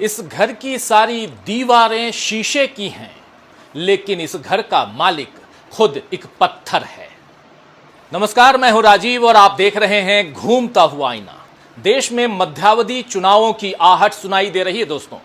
इस घर की सारी दीवारें शीशे की हैं, लेकिन इस घर का मालिक खुद एक पत्थर है। नमस्कार, मैं हूं राजीव और आप देख रहे हैं घूमता हुआ आईना। देश में मध्यावधि चुनावों की आहट सुनाई दे रही है दोस्तों।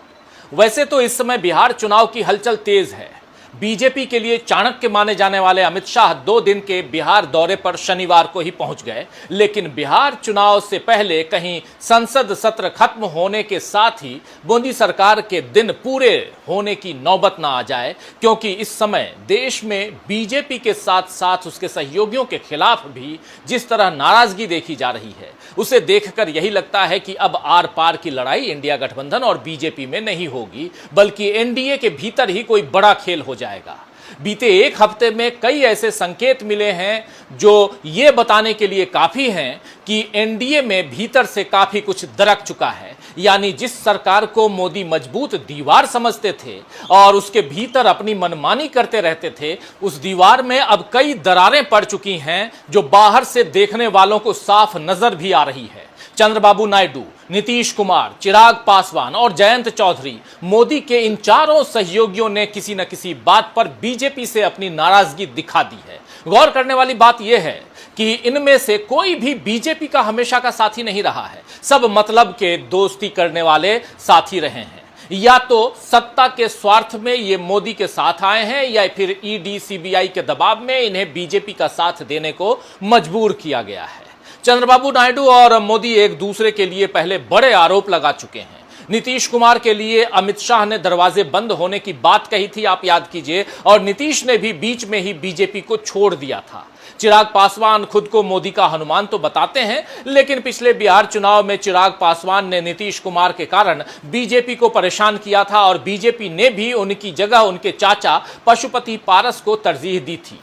वैसे तो इस समय बिहार चुनाव की हलचल तेज है। बीजेपी के लिए चाणक्य माने जाने वाले अमित शाह 2 दिन के बिहार दौरे पर शनिवार को ही पहुंच गए, लेकिन बिहार चुनाव से पहले कहीं संसद सत्र खत्म होने के साथ ही मोदी सरकार के दिन पूरे होने की नौबत ना आ जाए, क्योंकि इस समय देश में बीजेपी के साथ साथ उसके सहयोगियों के खिलाफ भी जिस तरह नाराजगी देखी जा रही है, उसे देखकर यही लगता है कि अब आर पार की लड़ाई इंडिया गठबंधन और बीजेपी में नहीं होगी, बल्कि एनडीए के भीतर ही कोई बड़ा खेल हो जाएगा। बीते एक हफ्ते में कई ऐसे संकेत मिले हैं जो ये बताने के लिए काफी हैं कि एनडीए में भीतर से काफी कुछ दरक चुका है। यानी जिस सरकार को मोदी मजबूत दीवार समझते थे और उसके भीतर अपनी मनमानी करते रहते थे, उस दीवार में अब कई दरारें पड़ चुकी हैं जो बाहर से देखने वालों को साफ नजर भी आ रही है। चंद्रबाबू नायडू, नीतीश कुमार, चिराग पासवान और जयंत चौधरी, मोदी के इन चारों सहयोगियों ने किसी न किसी बात पर बीजेपी से अपनी नाराजगी दिखा दी है। गौर करने वाली बात यह है कि इनमें से कोई भी बीजेपी का हमेशा का साथी नहीं रहा है। सब मतलब के दोस्ती करने वाले साथी रहे हैं। या तो सत्ता के स्वार्थ में ये मोदी के साथ आए हैं, या फिर ईडी सीबीआई के दबाव में इन्हें बीजेपी का साथ देने को मजबूर किया गया है। चंद्रबाबू नायडू और मोदी एक दूसरे के लिए पहले बड़े आरोप लगा चुके हैं। नीतीश कुमार के लिए अमित शाह ने दरवाजे बंद होने की बात कही थी, आप याद कीजिए, और नीतीश ने भी बीच में ही बीजेपी को छोड़ दिया था। चिराग पासवान खुद को मोदी का हनुमान तो बताते हैं, लेकिन पिछले बिहार चुनाव में चिराग पासवान ने नीतीश कुमार के कारण बीजेपी को परेशान किया था और बीजेपी ने भी उनकी जगह उनके चाचा पशुपति पारस को तरजीह दी थी।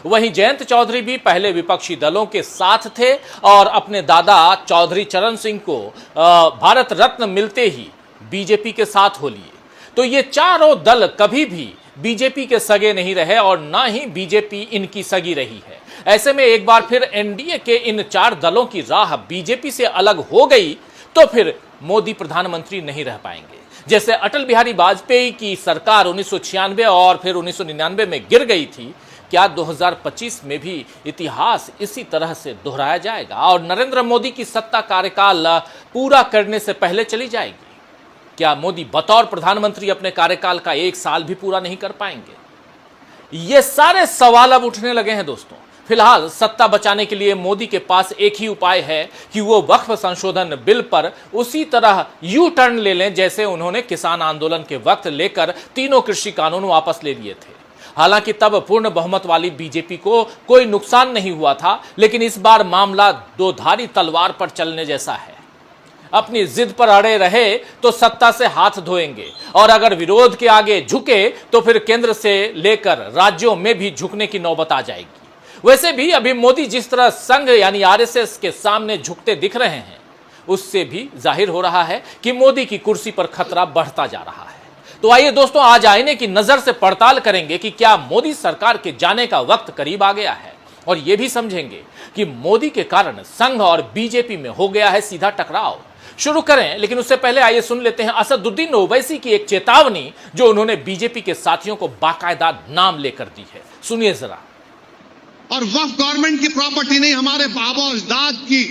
वहीं जयंत चौधरी भी पहले विपक्षी दलों के साथ थे और अपने दादा चौधरी चरण सिंह को भारत रत्न मिलते ही बीजेपी के साथ हो लिए। तो ये चारों दल कभी भी बीजेपी के सगे नहीं रहे और ना ही बीजेपी इनकी सगी रही है। ऐसे में एक बार फिर एनडीए के इन 4 दलों की राह बीजेपी से अलग हो गई तो फिर मोदी प्रधानमंत्री नहीं रह पाएंगे। जैसे अटल बिहारी वाजपेयी की सरकार 1996 और फिर 1999 में गिर गई थी, क्या 2025 में भी इतिहास इसी तरह से दोहराया जाएगा और नरेंद्र मोदी की सत्ता कार्यकाल पूरा करने से पहले चली जाएगी? क्या मोदी बतौर प्रधानमंत्री अपने कार्यकाल का 1 साल भी पूरा नहीं कर पाएंगे? ये सारे सवाल अब उठने लगे हैं दोस्तों। फिलहाल सत्ता बचाने के लिए मोदी के पास एक ही उपाय है कि वो वक्फ संशोधन बिल पर उसी तरह यू टर्न ले लें जैसे उन्होंने किसान आंदोलन के वक्त लेकर तीनों कृषि कानून वापस ले लिए थे। हालांकि तब पूर्ण बहुमत वाली बीजेपी को कोई नुकसान नहीं हुआ था, लेकिन इस बार मामला 2 धारी तलवार पर चलने जैसा है। अपनी जिद पर अड़े रहे तो सत्ता से हाथ धोएंगे और अगर विरोध के आगे झुके तो फिर केंद्र से लेकर राज्यों में भी झुकने की नौबत आ जाएगी। वैसे भी अभी मोदी जिस तरह संघ यानी आरएसएस के सामने झुकते दिख रहे हैं, उससे भी जाहिर हो रहा है कि मोदी की कुर्सी पर खतरा बढ़ता जा रहा है। तो आइए दोस्तों, आज आईने की नजर से पड़ताल करेंगे कि क्या मोदी सरकार के जाने का वक्त करीब आ गया है, और यह भी समझेंगे कि मोदी के कारण संघ और बीजेपी में हो गया है सीधा टकराव। शुरू करें, लेकिन उससे पहले आइए सुन लेते हैं असदुद्दीन ओवैसी की एक चेतावनी जो उन्होंने बीजेपी के साथियों को बाकायदा नाम लेकर दी है। सुनिए जरा। और वक्फ गवर्नमेंट की प्रॉपर्टी नहीं, हमारे बाबा अजदाद की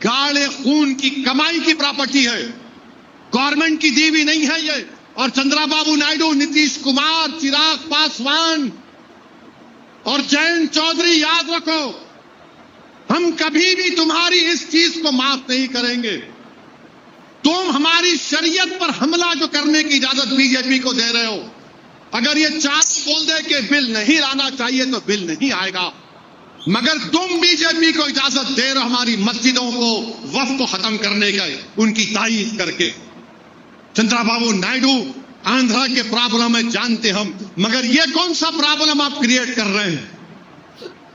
गाढ़े खून की कमाई की प्रॉपर्टी है, गवर्नमेंट की दी हुई नहीं है ये। और चंद्रबाबू नायडू, नीतीश कुमार, चिराग पासवान और जयंत चौधरी, याद रखो, हम कभी भी तुम्हारी इस चीज को माफ नहीं करेंगे। तुम हमारी शरीयत पर हमला जो करने की इजाजत बीजेपी को दे रहे हो, अगर ये चार बोल दे कि बिल नहीं लाना चाहिए तो बिल नहीं आएगा, मगर तुम बीजेपी को इजाजत दे रहे हो हमारी मस्जिदों को वक्फ को खत्म करने का, उनकी तारीफ करके। चंद्रबाबू नायडू, आंध्रा के प्रॉब्लम है जानते हम, मगर ये कौन सा प्रॉब्लम आप क्रिएट कर रहे हैं?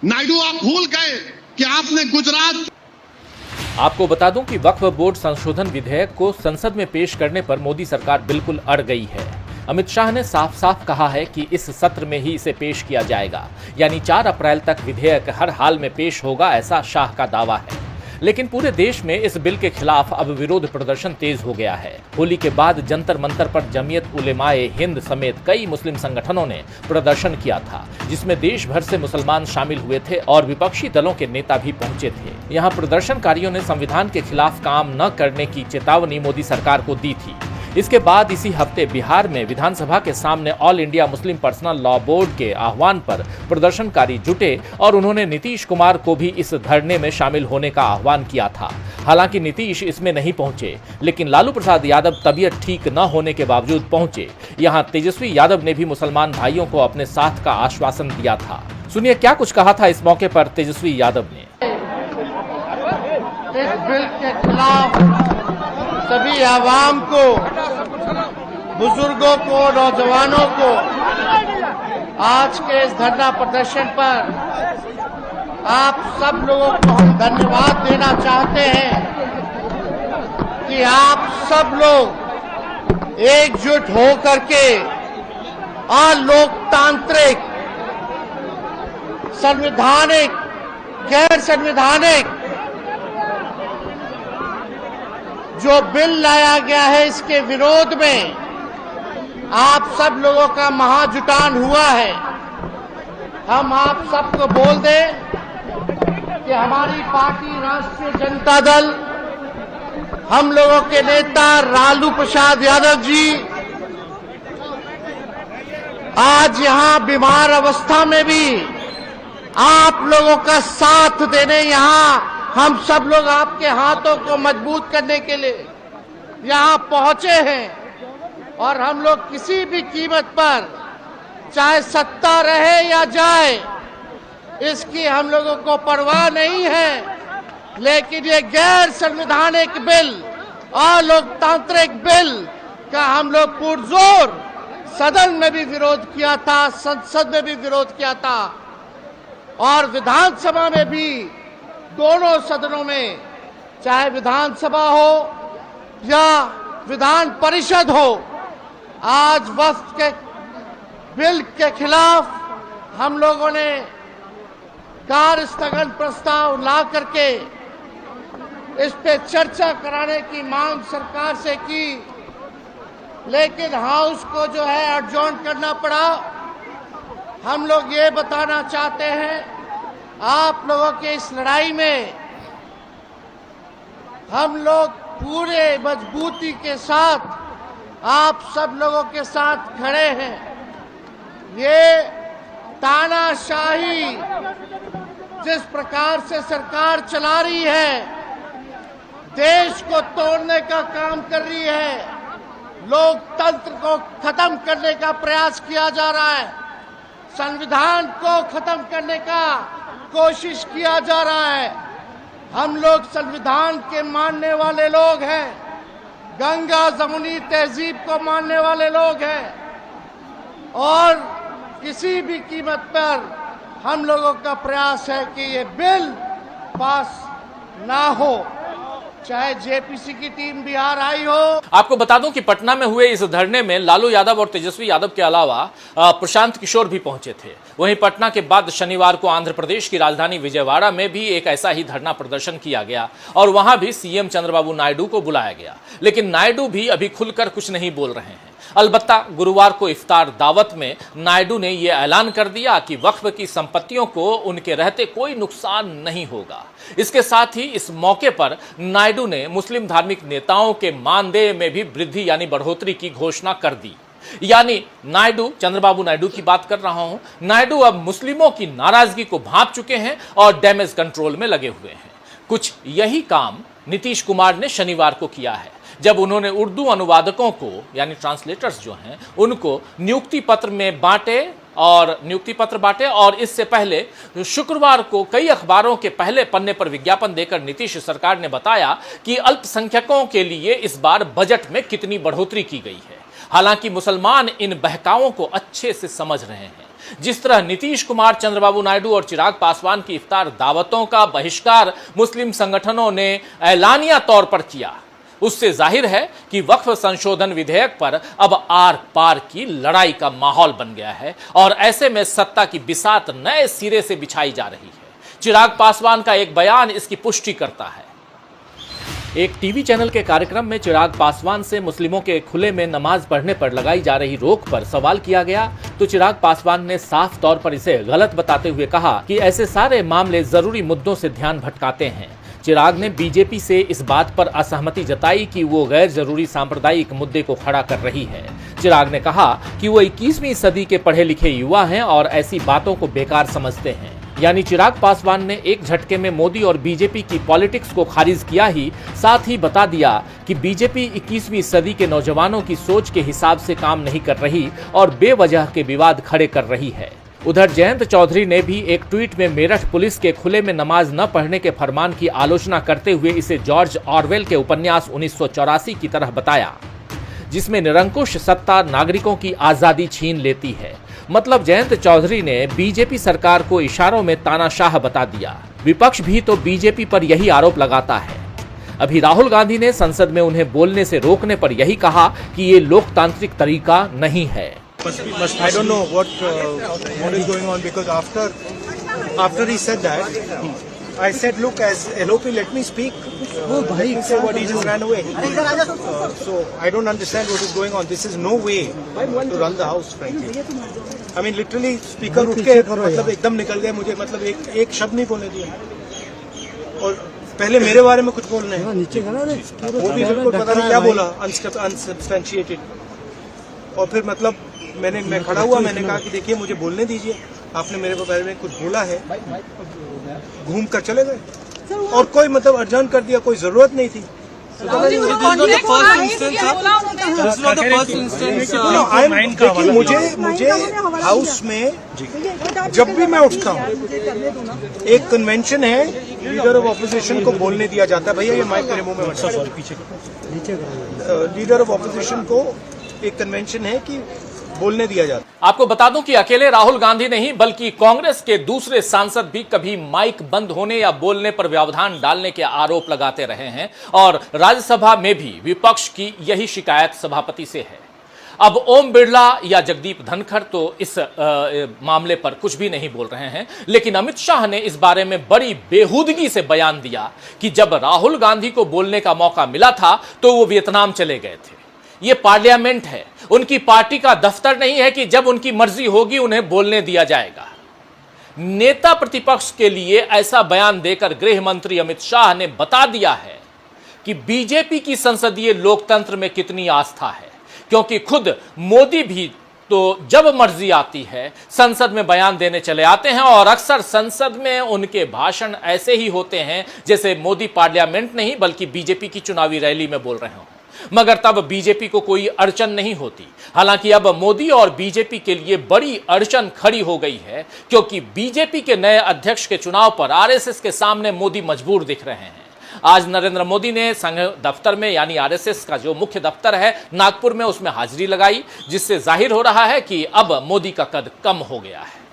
नायडू, आप भूल गए कि आपने गुजरात। आपको बता दूं कि वक्फ बोर्ड संशोधन विधेयक को संसद में पेश करने पर मोदी सरकार बिल्कुल अड़ गई है। अमित शाह ने साफ साफ कहा है कि इस सत्र में ही इसे पेश किया जाएगा, यानी 4 अप्रैल तक विधेयक हर हाल में पेश होगा, ऐसा शाह का दावा है। लेकिन पूरे देश में इस बिल के खिलाफ अब विरोध प्रदर्शन तेज हो गया है। होली के बाद जंतर मंतर पर जमीयत उलेमाए हिंद समेत कई मुस्लिम संगठनों ने प्रदर्शन किया था, जिसमें देश भर से मुसलमान शामिल हुए थे और विपक्षी दलों के नेता भी पहुंचे थे। यहाँ प्रदर्शनकारियों ने संविधान के खिलाफ काम न करने की चेतावनी मोदी सरकार को दी थी। इसके बाद इसी हफ्ते बिहार में विधानसभा के सामने all India Muslim personal law board के आह्वान पर प्रदर्शनकारी जुटे और उन्होंने नीतीश कुमार को भी इस धरने में शामिल होने का आह्वान किया था। हालांकि नीतीश इसमें नहीं पहुंचे, लेकिन लालू प्रसाद यादव तबीयत ठीक न होने के बावजूद पहुंचे। यहां तेजस्वी यादव ने भी मुसलमान भाइयों को अपने साथ का आश्वासन दिया था। सुनिए क्या कुछ कहा था इस मौके पर तेजस्वी यादव ने। इस बिल के खिलाफ सभी आवाम को, बुजुर्गों को, नौजवानों को आज के इस धरना प्रदर्शन पर आप सब लोगों को हम धन्यवाद देना चाहते हैं कि आप सब लोग एकजुट हो करके और लोकतांत्रिक, संवैधानिक, गैर संवैधानिक जो बिल लाया गया है इसके विरोध में आप सब लोगों का महाजुटान हुआ है। हम आप सबको बोल दें कि हमारी पार्टी राष्ट्रीय जनता दल, हम लोगों के नेता लालू प्रसाद यादव जी आज यहां बीमार अवस्था में भी आप लोगों का साथ देने यहां हम सब लोग आपके हाथों को मजबूत करने के लिए यहां पहुंचे हैं और हम लोग किसी भी कीमत पर, चाहे सत्ता रहे या जाए, इसकी हम लोगों को परवाह नहीं है। लेकिन ये गैर संवैधानिक बिल और लोकतांत्रिक बिल का हम लोग पुरजोर सदन में भी विरोध किया था, संसद में भी विरोध किया था और विधानसभा में भी, दोनों सदनों में, चाहे विधानसभा हो या विधान परिषद हो, आज वक्फ के बिल के खिलाफ हम लोगों ने कार्य स्थगन प्रस्ताव ला करके इस पे चर्चा कराने की मांग सरकार से की, लेकिन हाउस को जो है एडजॉर्न करना पड़ा। हम लोग ये बताना चाहते हैं आप लोगों के इस लड़ाई में हम लोग पूरे मजबूती के साथ आप सब लोगों के साथ खड़े हैं। ये तानाशाही जिस प्रकार से सरकार चला रही है, देश को तोड़ने का काम कर रही है, लोकतंत्र को खत्म करने का प्रयास किया जा रहा है, संविधान को खत्म करने का कोशिश किया जा रहा है। हम लोग संविधान के मानने वाले लोग हैं, गंगा जमुनी तहजीब को मानने वाले लोग हैं और किसी भी कीमत पर हम लोगों का प्रयास है कि ये बिल पास ना हो, चाहे जेपीसी की टीम बिहार आई हो। आपको बता दूं कि पटना में हुए इस धरने में लालू यादव और तेजस्वी यादव के अलावा प्रशांत किशोर भी पहुंचे थे। वहीं पटना के बाद शनिवार को आंध्र प्रदेश की राजधानी विजयवाड़ा में भी एक ऐसा ही धरना प्रदर्शन किया गया और वहां भी सीएम चंद्रबाबू नायडू को बुलाया गया, लेकिन नायडू भी अभी खुलकर कुछ नहीं बोल रहे हैं। अलबत्ता गुरुवार को इफ्तार दावत में नायडू ने यह ऐलान कर दिया कि वक्फ की संपत्तियों को उनके रहते कोई नुकसान नहीं होगा। इसके साथ ही इस मौके पर नायडू ने मुस्लिम धार्मिक नेताओं के मानदेय में भी वृद्धि यानी बढ़ोतरी की घोषणा कर दी। यानी नायडू, चंद्रबाबू नायडू की बात कर रहा हूं, नायडू अब मुस्लिमों की नाराजगी को भांप चुके हैं और डैमेज कंट्रोल में लगे हुए हैं। कुछ यही काम नीतीश कुमार ने शनिवार को किया है, जब उन्होंने उर्दू अनुवादकों को यानी ट्रांसलेटर्स जो हैं उनको नियुक्ति पत्र बांटे और इससे पहले शुक्रवार को कई अखबारों के पहले पन्ने पर विज्ञापन देकर नीतीश सरकार ने बताया कि अल्पसंख्यकों के लिए इस बार बजट में कितनी बढ़ोतरी की गई है। हालांकि मुसलमान इन बहकावों को अच्छे से समझ रहे हैं। जिस तरह नीतीश कुमार, चंद्रबाबू नायडू और चिराग पासवान की इफ्तार दावतों का बहिष्कार मुस्लिम संगठनों ने ऐलानिया तौर पर किया, उससे जाहिर है कि वक्फ संशोधन विधेयक पर अब आर पार की लड़ाई का माहौल बन गया है और ऐसे में सत्ता की बिसात नए सिरे से बिछाई जा रही है। चिराग पासवान का एक बयान इसकी पुष्टि करता है। एक टीवी चैनल के कार्यक्रम में चिराग पासवान से मुस्लिमों के खुले में नमाज पढ़ने पर लगाई जा रही रोक पर सवाल किया गया तो चिराग पासवान ने साफ तौर पर इसे गलत बताते हुए कहा कि ऐसे सारे मामले जरूरी मुद्दों से ध्यान भटकाते हैं। चिराग ने बीजेपी से इस बात पर असहमति जताई कि वो गैर जरूरी सांप्रदायिक मुद्दे को खड़ा कर रही है। चिराग ने कहा कि वो 21वीं सदी के पढ़े लिखे युवा हैं और ऐसी बातों को बेकार समझते हैं। यानी चिराग पासवान ने एक झटके में मोदी और बीजेपी की पॉलिटिक्स को खारिज किया ही साथ ही बता दिया कि बीजेपी 21वीं सदी के नौजवानों की सोच के हिसाब से काम नहीं कर रही और बेवजह के विवाद खड़े कर रही है। उधर जयंत चौधरी ने भी एक ट्वीट में मेरठ पुलिस के खुले में नमाज न पढ़ने के फरमान की आलोचना करते हुए इसे जॉर्ज ऑरवेल के उपन्यास 1984 की तरह बताया, जिसमें निरंकुश सत्ता नागरिकों की आजादी छीन लेती है। मतलब जयंत चौधरी ने बीजेपी सरकार को इशारों में तानाशाह बता दिया। विपक्ष भी तो बीजेपी पर यही आरोप लगाता है। अभी राहुल गांधी ने संसद में उन्हें बोलने से रोकने पर यही कहा कि ये लोकतांत्रिक तरीका नहीं है। I don't know what is going on because after he said that, I said, look, as LOP, let me speak. Let me say what he just ran away. So I don't understand what is going on. This is no way to run the house, frankly. I mean, literally, speaker उठ के मतलब एकदम निकल गए मुझे, मतलब एक शब्द नहीं बोलने दिया। और पहले मेरे बारे में कुछ बोलने हैं, वो भी बिल्कुल पता नहीं क्या बोला, unsubstantiated। और फिर मतलब मैं खड़ा हुआ, मैंने कहा कि देखिए मुझे बोलने दीजिए, आपने मेरे बारे में कुछ बोला है, घूम कर चले गए और कोई मतलब अर्जन कर दिया, कोई जरूरत नहीं थी। देखिए मुझे हाउस में जब भी मैं उठता हूँ एक कन्वेंशन है, लीडर ऑफ ऑपोजिशन को बोलने दिया जाता है। भैया ये माइक मेरे मुंह में मत डालो। लीडर ऑफ ऑपोजिशन को एक कन्वेंशन है कि बोलने दिया जाता। आपको बता दूं कि अकेले राहुल गांधी नहीं बल्कि कांग्रेस के दूसरे सांसद भी कभी माइक बंद होने या बोलने पर व्यवधान डालने के आरोप लगाते रहे हैं और राज्यसभा में भी विपक्ष की यही शिकायत सभापति से है। अब ओम बिरला या जगदीप धनखड़ तो इस मामले पर कुछ भी नहीं बोल रहे हैं, लेकिन अमित शाह ने इस बारे में बड़ी बेहूदगी से बयान दिया कि जब राहुल गांधी को बोलने का मौका मिला था तो वो वियतनाम चले गए थे। ये पार्लियामेंट है, उनकी पार्टी का दफ्तर नहीं है कि जब उनकी मर्जी होगी उन्हें बोलने दिया जाएगा। नेता प्रतिपक्ष के लिए ऐसा बयान देकर गृह मंत्री अमित शाह ने बता दिया है कि बीजेपी की संसदीय लोकतंत्र में कितनी आस्था है, क्योंकि खुद मोदी भी तो जब मर्जी आती है संसद में बयान देने चले आते हैं और अक्सर संसद में उनके भाषण ऐसे ही होते हैं जैसे मोदी पार्लियामेंट नहीं बल्कि बीजेपी की चुनावी रैली में बोल रहे हों, मगर तब बीजेपी को कोई अड़चन नहीं होती। हालांकि अब मोदी और बीजेपी के लिए बड़ी अड़चन खड़ी हो गई है, क्योंकि बीजेपी के नए अध्यक्ष के चुनाव पर आरएसएस के सामने मोदी मजबूर दिख रहे हैं। आज नरेंद्र मोदी ने संघ दफ्तर में यानी आरएसएस का जो मुख्य दफ्तर है नागपुर में, उसमें हाजिरी लगाई, जिससे जाहिर हो रहा है कि अब मोदी का कद कम हो गया है।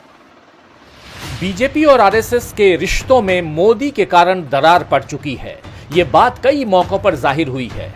बीजेपी और आरएसएस के रिश्तों में मोदी के कारण दरार पड़ चुकी है। ये बात कई मौकों पर जाहिर हुई है।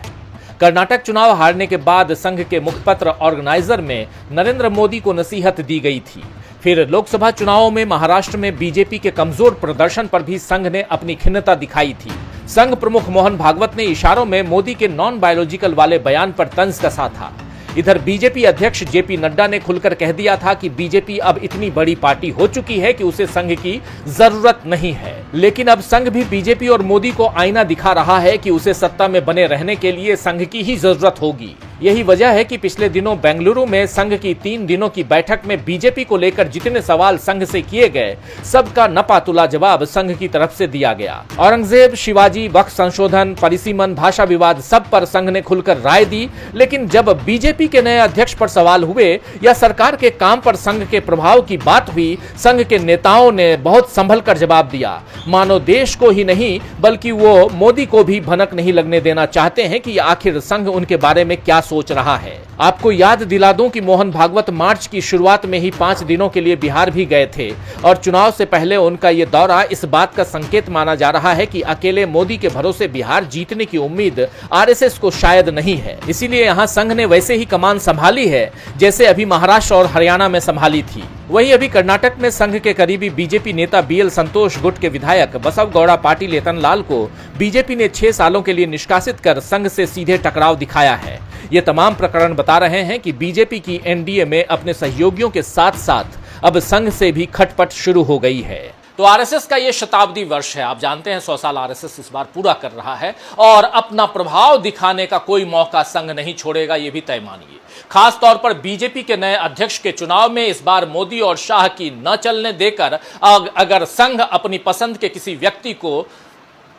कर्नाटक चुनाव हारने के बाद संघ के मुखपत्र ऑर्गेनाइजर में नरेंद्र मोदी को नसीहत दी गई थी। फिर लोकसभा चुनावों में महाराष्ट्र में बीजेपी के कमजोर प्रदर्शन पर भी संघ ने अपनी खिन्नता दिखाई थी। संघ प्रमुख मोहन भागवत ने इशारों में मोदी के नॉन बायोलॉजिकल वाले बयान पर तंज कसा था। इधर बीजेपी अध्यक्ष जेपी नड्डा ने खुलकर कह दिया था कि बीजेपी अब इतनी बड़ी पार्टी हो चुकी है कि उसे संघ की जरूरत नहीं है। लेकिन अब संघ भी बीजेपी और मोदी को आईना दिखा रहा है कि उसे सत्ता में बने रहने के लिए संघ की ही जरूरत होगी। यही वजह है कि पिछले दिनों बेंगलुरु में संघ की 3 दिनों की बैठक में बीजेपी को लेकर जितने सवाल संघ से किए गए, सबका नपातुला जवाब संघ की तरफ से दिया गया। औरंगजेब, शिवाजी, वक्फ संशोधन, परिसीमन, भाषा विवाद, सब पर संघ ने खुलकर राय दी। लेकिन जब बीजेपी के नए अध्यक्ष पर सवाल हुए या सरकार के काम पर संघ के प्रभाव की बात हुई, संघ के नेताओं ने बहुत संभल कर जवाब दिया, मानो देश को ही नहीं बल्कि वो मोदी को भी भनक नहीं लगने देना चाहते हैं कि आखिर संघ उनके बारे में क्या सोच रहा है। आपको याद दिला दूं कि मोहन भागवत मार्च की शुरुआत में ही 5 दिनों के लिए बिहार भी गए थे और चुनाव से पहले उनका ये दौरा इस बात का संकेत माना जा रहा है कि अकेले मोदी के भरोसे बिहार जीतने की उम्मीद आरएसएस को शायद नहीं है। इसीलिए यहां संघ ने वैसे ही कमान संभाली है जैसे अभी महाराष्ट्र और हरियाणा में संभाली थी। वहीं अभी कर्नाटक में संघ के करीबी बीजेपी नेता बीएल संतोष गुट के विधायक बसवगौड़ा पाटिल एतनलाल को बीजेपी ने 6 सालों के लिए निष्कासित कर संघ से सीधे टकराव दिखाया है। ये तमाम प्रकरण बता रहे हैं कि बीजेपी की एनडीए में अपने सहयोगियों के साथ साथ अब संघ से भी खटपट शुरू हो गई है। तो आरएसएस का ये शताब्दी वर्ष है। आप जानते हैं 100 साल आरएसएस इस बार पूरा कर रहा है और अपना प्रभाव दिखाने का कोई मौका संघ नहीं छोड़ेगा, ये भी तय मानिए। खास तौर पर बीजेपी के नए अध्यक्ष के चुनाव में इस बार मोदी और शाह की न चलने देकर अगर संघ अपनी पसंद के किसी व्यक्ति को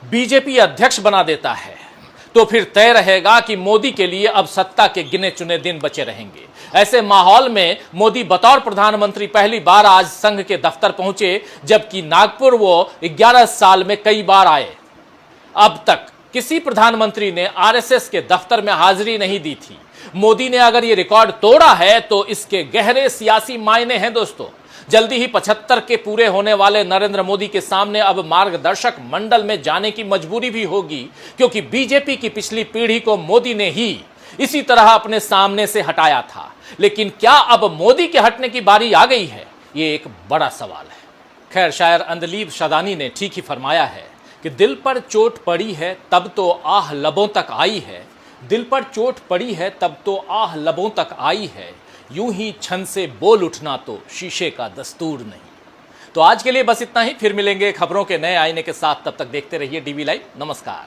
बीजेपी अध्यक्ष बना देता है तो फिर तय रहेगा कि मोदी के लिए अब सत्ता के गिने चुने दिन बचे रहेंगे। ऐसे माहौल में मोदी बतौर प्रधानमंत्री पहली बार आज संघ के दफ्तर पहुंचे, जबकि नागपुर वो 11 साल में कई बार आए। अब तक किसी प्रधानमंत्री ने आरएसएस के दफ्तर में हाजिरी नहीं दी थी। मोदी ने अगर ये रिकॉर्ड तोड़ा है तो इसके गहरे सियासी मायने हैं दोस्तों। जल्दी ही 75 के पूरे होने वाले नरेंद्र मोदी के सामने अब मार्गदर्शक मंडल में जाने की मजबूरी भी होगी, क्योंकि बीजेपी की पिछली पीढ़ी को मोदी ने ही इसी तरह अपने सामने से हटाया था। लेकिन क्या अब मोदी के हटने की बारी आ गई है? ये एक बड़ा सवाल है। खैर, शायर अंदलीब शादानी ने ठीक ही फरमाया है कि दिल पर चोट पड़ी है तब तो आह लबों तक आई है, दिल पर चोट पड़ी है तब तो आह लबों तक आई है, यूं ही छन से बोल उठना तो शीशे का दस्तूर नहीं। तो आज के लिए बस इतना ही। फिर मिलेंगे खबरों के नए आईने के साथ। तब तक देखते रहिए डीवी लाइव। नमस्कार।